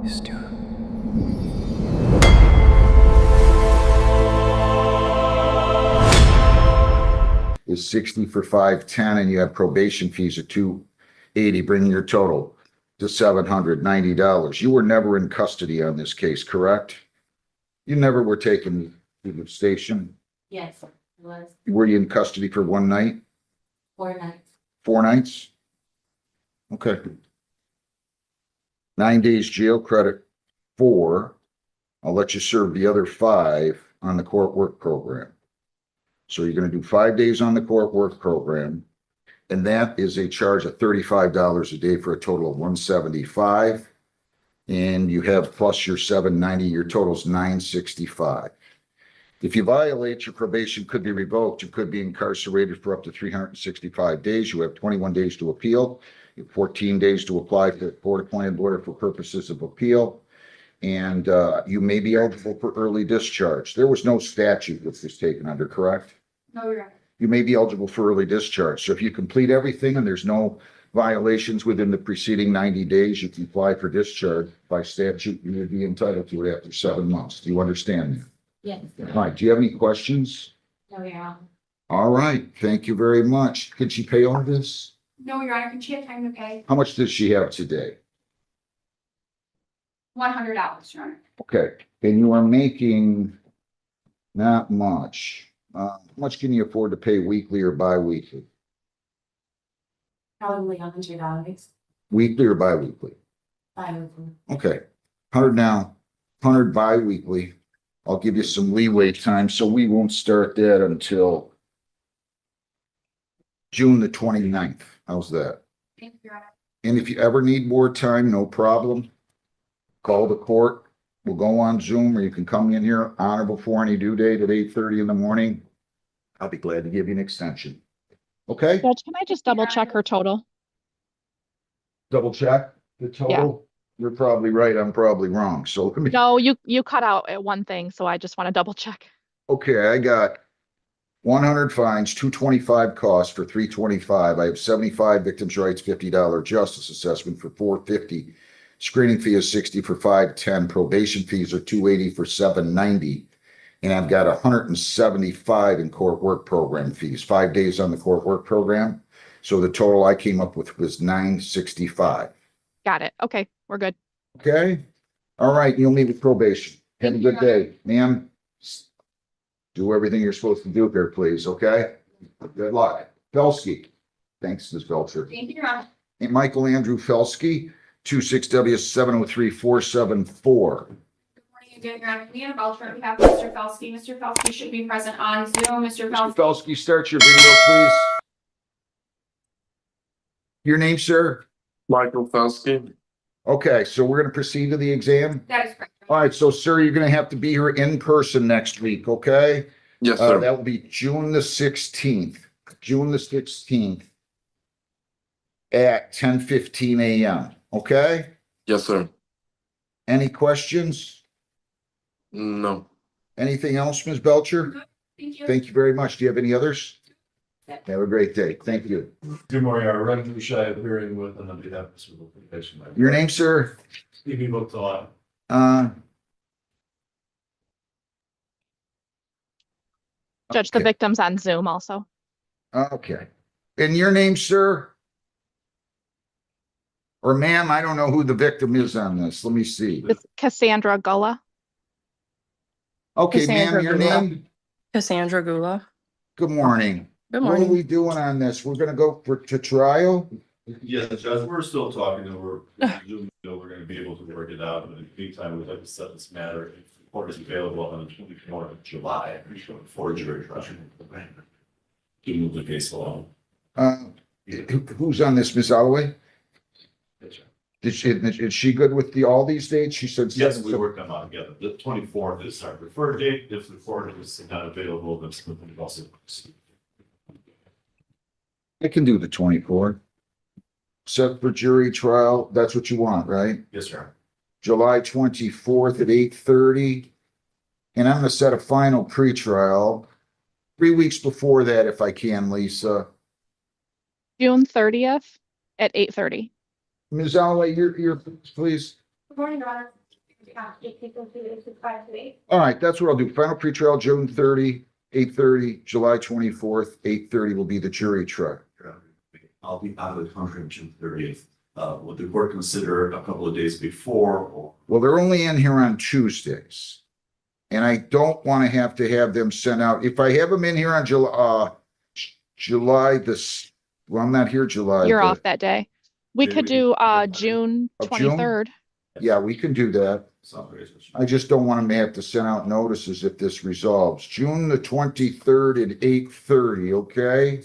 Is 60 for 510, and you have probation fees of 280, bringing your total to $790. You were never in custody on this case, correct? You never were taken to the station? Yes, it was Were you in custody for one night? 4 nights. 4 nights? Okay. 9 days jail credit, 4. I'll let you serve the other 5 on the court work program. So you're going to do 5 days on the court work program, and that is a charge of $35 a day for a total of $175. And you have plus your $790, your total's $965. If you violate, your probation could be revoked. You could be incarcerated for up to 365 days. You have 21 days to appeal. You have 14 days to apply for a court-appointed lawyer for purposes of appeal. And you may be eligible for early discharge. There was no statute that was taken under, correct? No, you're right. You may be eligible for early discharge. So if you complete everything and there's no violations within the preceding 90 days, you can apply for discharge. By statute, you would be entitled to it after 7 months. Do you understand that? Yes. All right. Do you have any questions? No, Your Honor. All right. Thank you very much. Could she pay all this? No, Your Honor. Can she have time to pay? How much does she have today? $100, Your Honor. Okay. And you are making not much. How much can you afford to pay weekly or bi-weekly? Probably $100. Weekly or bi-weekly? Okay. 100 now, 100 bi-weekly. I'll give you some leeway time, so we won't start that until June the 29th. How's that? Thank you, Your Honor. And if you ever need more time, no problem. Call the court. We'll go on Zoom, or you can come in here on or before any due date at 8:30 in the morning. I'll be glad to give you an extension. Okay? Judge, can I just double check her total? Double check the total. You're probably right. I'm probably wrong. So let me. No, you cut out at one thing, so I just want to double check. Okay, I got 100 fines, 225 costs for 325. I have 75 victims' rights, $50 justice assessment for 450. Screening fee is 60 for 510. Probation fees are 280 for 790. And I've got 175 in court work program fees, 5 days on the court work program. So the total I came up with was 965. Got it. Okay, we're good. Okay? All right, you'll meet with probation. Have a good day, ma'am. Do everything you're supposed to do here, please, okay? Good luck. Felsky. Thanks, Ms. Belcher. Thank you, Your Honor. And Michael Andrew Felsky, 26W703474. Good morning again, Your Honor. Leanna Belcher on behalf of Mr. Felsky. Mr. Felsky should be present on Zoom. Mr. Mr. Felsky. Felsky, start your video, please. Your name, sir? Michael Felsky. Okay, so we're going to proceed to the exam. That is correct. All right, so sir, you're going to have to be here in person next week, okay? Yes, sir. That will be June the 16th. June the 16th at 10:15 a.m. Okay? Yes, sir. Any questions? No. Anything else, Ms. Belcher? Thank you. Thank you very much. Do you have any others? Have a great day. Thank you. Good morning, our Ren Lushai appearing with and on behalf of Mr. Litigation. Your name, sir? Stevie Booksaw. Judge, the Okay. victim's on Zoom also. Okay. And your name, sir? Or ma'am, I don't know who the victim is on this. Let me see. It's Cassandra Gullah. Okay, ma'am, Cassandra your Gula. name? Cassandra Gula. Good morning. Good What are morning. we doing on this? We're gonna go to trial? Yes, Judge, we're still talking over, presumably we're gonna be able to work it out, but in the meantime, we'd like to set this matter, if the court is available on the 24th of July, for jury trial. To move the case along. Who's on this, Ms. Holloway? Is she good with all these dates? She said. Yes, we worked them out together. The 24th is our preferred date. If the court is not available, then we can also. I can do the 24th. Set for jury trial. That's what you want, right? Yes, sir. July 24th at 8:30. And I'm gonna set a final pretrial 3 weeks before that if I can, Lisa. June 30th at 8:30. Ms. Holloway, you're, please. Good morning, Your Honor. have to keep them through the 5 to 8. All right, that's what I'll do. Final pretrial, June 30, 8:30, July 24th, 8:30 will be the jury trial. I'll be out of the country on June 30th. Would the court consider a couple of days before or? Well, they're only in here on Tuesdays. And I don't want to have them sent out. If I have them in here on July this, well, I'm not here July. You're but- off that day. We Maybe could we do can- June Of June? 23rd. Yeah, we can do that. I just don't want them to have to send out notices if this resolves. June the 23rd at 8:30, okay?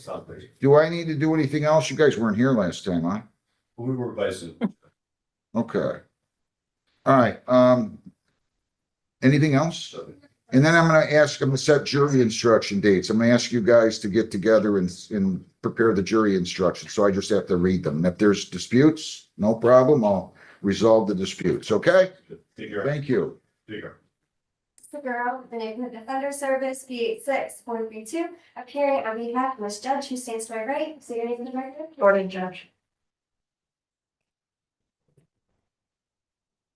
Do I need to do anything else? You guys weren't here last time, huh? We were by Zoom. Okay. All right, anything else? And then I'm gonna set jury instruction dates. I'm gonna ask you guys to get together and prepare the jury instructions, so I just have to read them. And if there's disputes, no problem, I'll resolve the disputes, okay? Thank you. Segura, the Neighborhood Defender Service, B86-432, appearing on behalf of Ms. Judge, who stands to my right. Say your name for the record. Morning, Judge.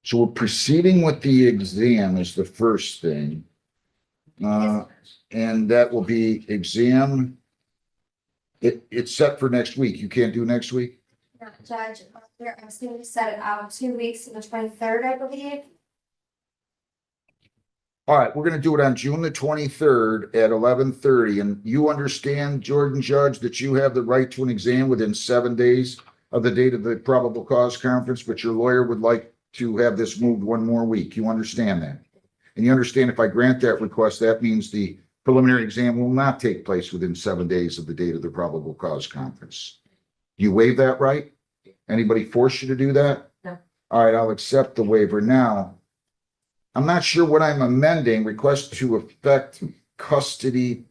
So we're proceeding with the exam is the first thing. And that will be exam. It's set for next week. You can't do next week? Now, Judge, we're asking to set it out 2 weeks to the 23rd, I believe. All right, we're gonna do it on June the 23rd at 11:30. And you understand, Jordan Judge, that you have the right to an exam within 7 days of the date of the probable cause conference, but your lawyer would like to have this moved 1 more week. You understand that? And you understand if I grant that request, that means the preliminary exam will not take place within 7 days of the date of the probable cause conference. You waive that right? Anybody force you to do that? No. All right, I'll accept the waiver. Now, I'm not sure what I'm amending. Request to affect custody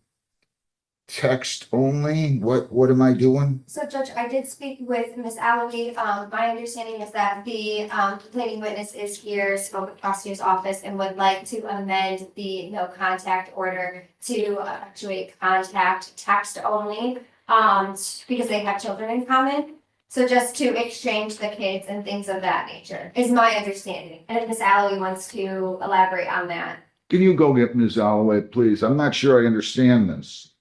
text only. What am I doing? So, Judge, I did speak with Ms. Alloway. My understanding is that the complaining witness is here, spoke with prosecutor's office, and would like to amend the no contact order to effectuate contact text only, because they have children in common. So just to exchange the kids and things of that nature is my understanding. And if Ms. Alloway wants to elaborate on that. Can you go get Ms. Alloway, please? I'm not sure I understand this.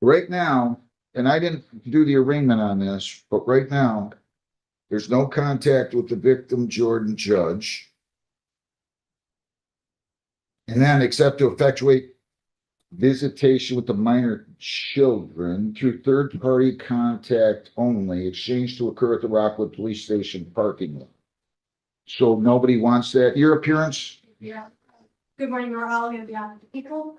Right now, and I didn't do the arraignment on this, but right now, there's no contact with the victim, Jordan Judge. And then except to effectuate visitation with the minor children through third-party contact only, exchange to occur at the Rockwood Police Station parking lot. So nobody wants that. Your appearance? Yeah. Good morning, we're all gonna be on the people.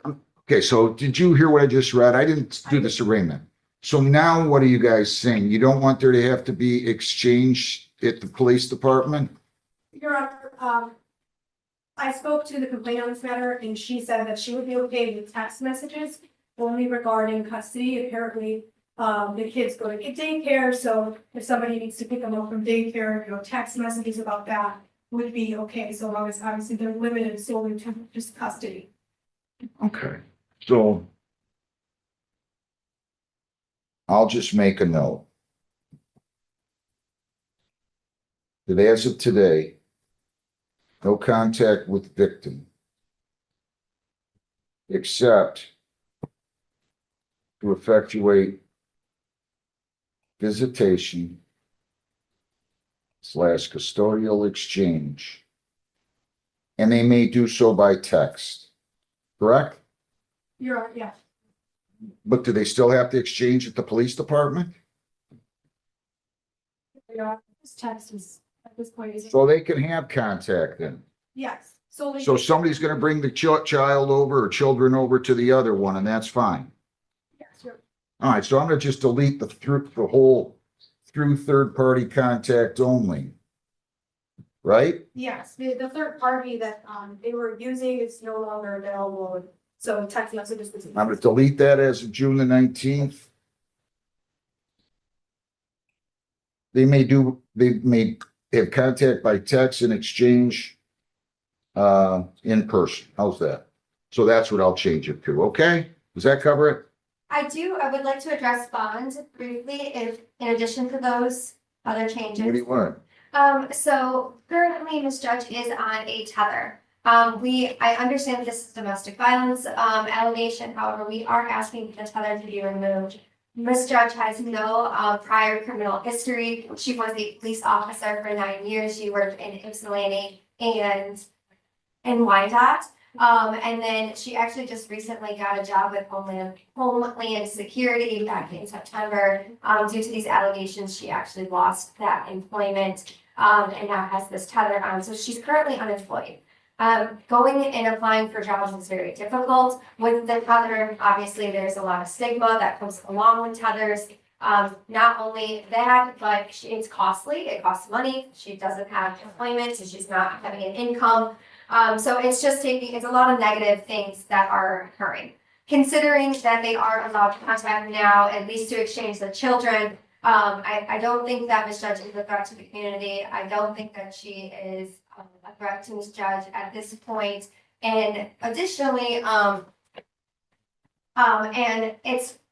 Okay, so did you hear what I just read? I didn't do this arraignment. So now what are you guys saying? You don't want there to have to be exchange at the police department? Your Honor, I spoke to the complainant on this matter and she said that she would be okay with text messages only regarding custody. Apparently, the kids go to daycare, so if somebody needs to pick them up from daycare, text messages about that would be okay, so long as obviously they're limited solely to just custody. Okay, so I'll just make a note that as of today, no contact with victim except to effectuate visitation / custodial exchange. And they may do so by text, correct? Your Honor, yeah. But do they still have to exchange at the police department? This text is at this point is. So they can have contact then. Yes, solely. So somebody's gonna bring the child over or children over to the other one, and that's fine. Yes, sure. All right, so I'm gonna just delete the whole through third-party contact only. Right? Yes, the third party that they were using is no longer available, so text messages. I'm gonna delete that as of June the 19th. They may have contact by text and exchange in person. How's that? So that's what I'll change it to, okay? Does that cover it? I would like to address bond briefly, if in addition to those other changes. What do you want? So currently, Ms. Judge is on a tether. I understand this is domestic violence, allegation, however, we are asking for the tether to be removed. Ms. Judge has no, prior criminal history. She was a police officer for 9 years. She worked in Ypsilanti and in Wyandotte. And then she actually just recently got a job with Homeland Security back in September. Due to these allegations, she actually lost that employment, and now has this tether on. So she's currently unemployed. Going and applying for jobs is very difficult. With the tether, obviously, there's a lot of stigma that comes along with tethers. Not only that, but it's costly. It costs money. She doesn't have employment, so she's not having an income. So it's a lot of negative things that are occurring. Considering that they are allowed to contact now, at least to exchange the children, I don't think that Ms. Judge is a threat to the community. I don't think that she is a threat to Ms. Judge at this point. And additionally,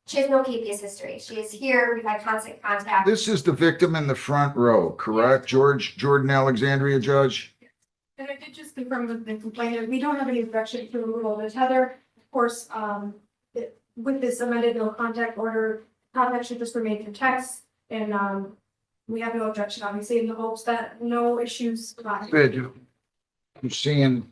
she has no KPS history. She is here. We've had constant contact. This is the victim in the front row, correct? Jordan Alexandria, Judge? And I did just confirm with the complainant, we don't have any objection to removal of the tether. Of course, with this amended no contact order, contact should just remain through text. And we have no objection, obviously, in the hopes that no issues arise. Good. I'm seeing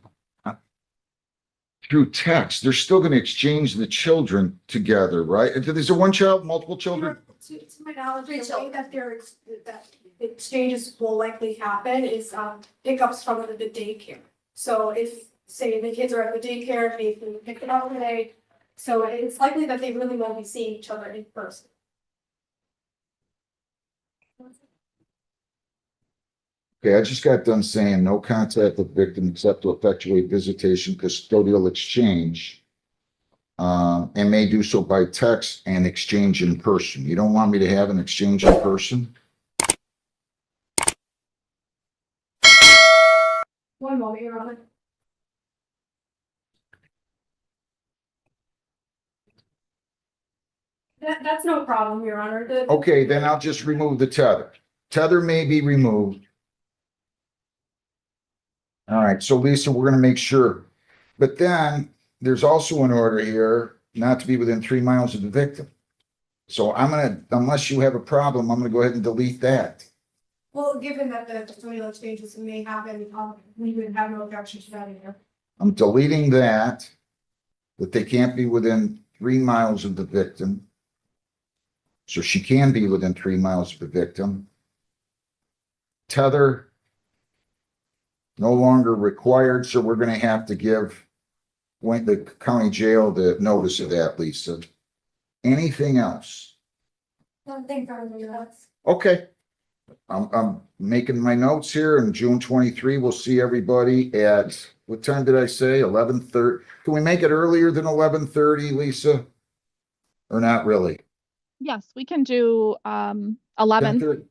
through text, they're still going to exchange the children together, right? Is there one child, multiple children? To my knowledge, the way that that exchanges will likely happen is pickups from the daycare. So if, say, the kids are at the daycare, they can pick them up today. So it's likely that they really won't be seeing each other in person. Okay, I just got done saying no contact with victim except to effectuate visitation, custodial exchange. And may do so by text and exchange in person. You don't want me to have an exchange in person? One moment, Your Honor. That's no problem, Your Honor. Okay, then I'll just remove the tether. Tether may be removed. All right, so Lisa, we're gonna make sure. But then there's also an order here not to be within 3 miles of the victim. So unless you have a problem, I'm gonna go ahead and delete that. Well, given that the custodial exchanges may happen, we would have no objection to that either. I'm deleting that they can't be within 3 miles of the victim. So she can be within 3 miles of the victim. Tether no longer required, so we're gonna have to give the county jail the notice of that, Lisa. Anything else? Nothing from you, that's. Okay. I'm making my notes here, and June 23, we'll see everybody at, what time did I say? 11:30. Can we make it earlier than 11:30, Lisa? Or not really? Yes, we can do 11, 10:30?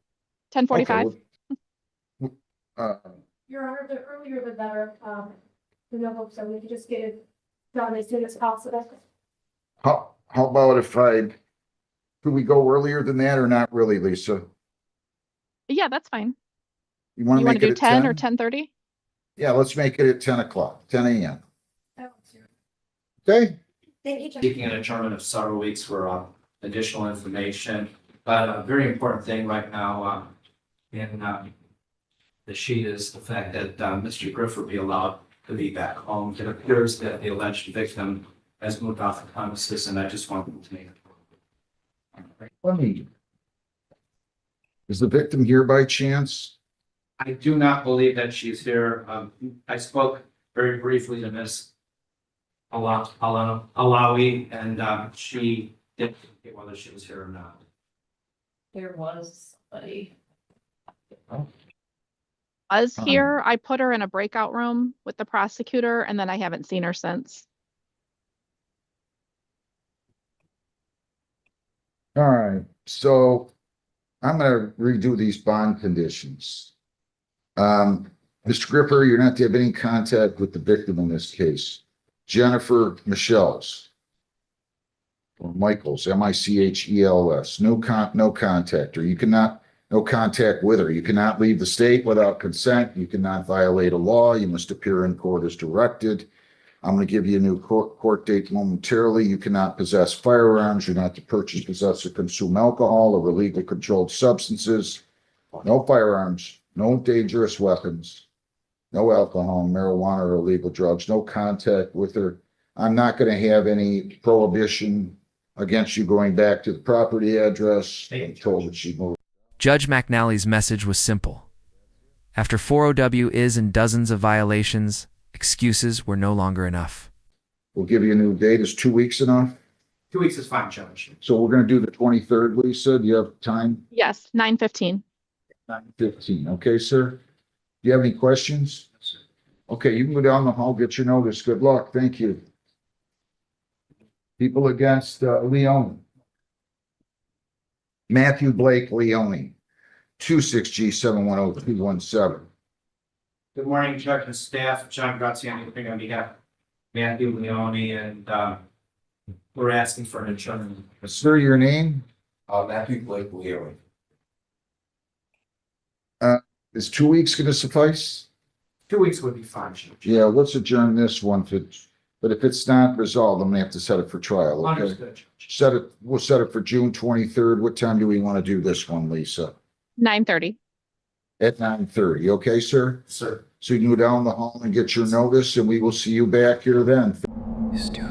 10:45. Okay, Your Honor, the earlier the better, in the hopes that we could just get it done as soon as possible. how about could we go earlier than that or not really, Lisa? Yeah, that's fine. You want You to want make to it do at 10 10? or 10:30? Yeah, let's make it at 10 o'clock, 10 a.m. Okay? Thank you, Judge. Seeking an adjournment of several weeks for additional information. But a very important thing right now in the sheet is the fact that Mr. Griffith be allowed to be back home. It appears that the alleged victim has moved off the premises, and I just wanted to make it. Is the victim here by chance? I do not believe that she's here. I spoke very briefly to Ms. Alawi, and she didn't indicate whether she was here or not. There was somebody. Was here. I put her in a breakout room with the prosecutor, and then I haven't seen her since. All right, so I'm gonna redo these bond conditions. Mr. Gripper, you're not to have any contact with the victim in this case. Jennifer Michelle's. Or Michaels, Michels, no contact, or you cannot No contact with her. You cannot leave the state without consent. You cannot violate a law. You must appear in court as directed. I'm going to give you a new court date momentarily. You cannot possess firearms. You're not to purchase, possess, or consume alcohol or illegal controlled substances. No firearms, no dangerous weapons, no alcohol, marijuana, or illegal drugs, no contact with her. I'm not going to have any prohibition against you going back to the property address. I'm told that she moved. Judge McNally's message was simple. After 4OW is and dozens of violations, excuses were no longer enough. We'll give you a new date. Is 2 weeks enough? 2 weeks is fine, Judge. So we're going to do the 23rd, Lisa. Do you have time? Yes, 9:15. 9:15. Okay, sir. Do you have any questions? Okay, you can go down the hall, get your notice. Good luck. Thank you. People against Leone. Matthew Blake Leone, 26G710217. Good morning, Judge and staff. John Graziani, here on behalf of Matthew Leone, and we're asking for an adjournment. Sir, your name? Matthew Blake Leone. Is 2 weeks going to suffice? 2 weeks would be fine, Judge. Yeah, let's adjourn this one. But if it's not resolved, I'm going to have to set it for trial. Okay. Understood, Judge. We'll set it for June 23rd. What time do we want to do this one, Lisa? 9:30. At 9:30. Okay, sir? Sir. So you can go down the hall and get your notice, and we will see you back here then. Stu.